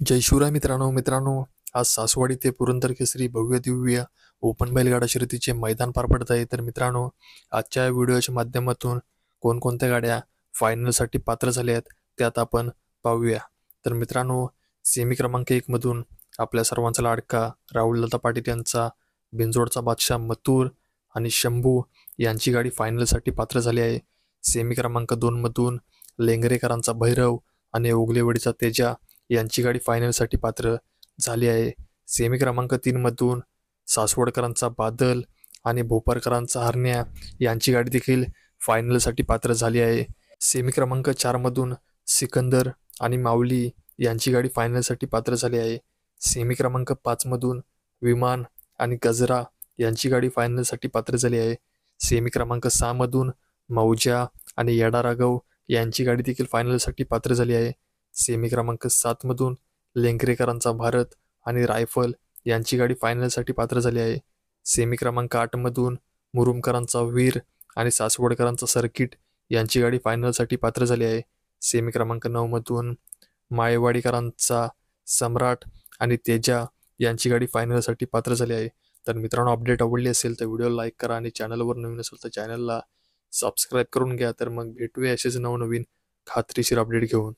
जय शिवराय मित्रांनो, आज सासवाडी ते पुरंदर केसरी भव्य दिव्य ओपन बैलगाडा शर्यतीचे मैदान पार पडत आहे. तर मित्रांनो, आजच्या व्हिडिओच्या माध्यमातून कोणकोणत्या गाड्या फायनलसाठी पात्र झाल्या आहेत त्यात आपण पाहूया. तर मित्रांनो, सेमी क्रमांक 1 मधून आपल्या सर्वांचा लाडका राहुल दादा पाटील यांचा बिंजोडचा बादशाह मथुर आणि शंभू यांची गाडी फायनलसाठी पात्र झाली आहे. सेमी क्रमांक 2 मधून लेंगरेकरांचा भैरव आणि ओगलेवाडीचा तेजा यांची गाडी फायनलसाठी पात्र झाली आहे. सेमी क्रमांक 3 मधून सासवडकरांचा बादल आणि भोपरकरांचा हरण्या यांची गाडी देखील फायनलसाठी पात्र झाली आहे. सेमी क्रमांक 4 मधून सिकंदर आणि माऊली यांची गाडी फायनलसाठी पात्र झाली आहे. सेमी क्रमांक 5 मधून विमान आणि गजरा यांची गाडी फायनलसाठी पात्र झाली आहे. सेमी क्रमांक 6 मधून मौजा आणि येडा राघव यांची गाडी देखील फायनलसाठी पात्र झाली आहे. सेमी क्रमांक 7 मधून लेंगरेकरांचा भारत आणि रायफल यांची गाडी फायनलसाठी पात्र झाली आहे. सेमी क्रमांक 8 मधून मुरुमकरांचा वीर आणि सासवडकरांचा सर्किट यांची गाडी फायनलसाठी पात्र झाली आहे. सेमी क्रमांक 9 मधून माळेवाडीकरांचा सम्राट आणि तेजा यांची गाडी फायनलसाठी पात्र झाली आहे. तर मित्रांनो, अपडेट आवडली असेल तर व्हिडिओ लाईक करा आणि चॅनलवर नवीन असेल तर चॅनलला सबस्क्राईब करून घ्या. तर मग भेटूया असेच नवनवीन खात्रीशीर अपडेट घेऊन.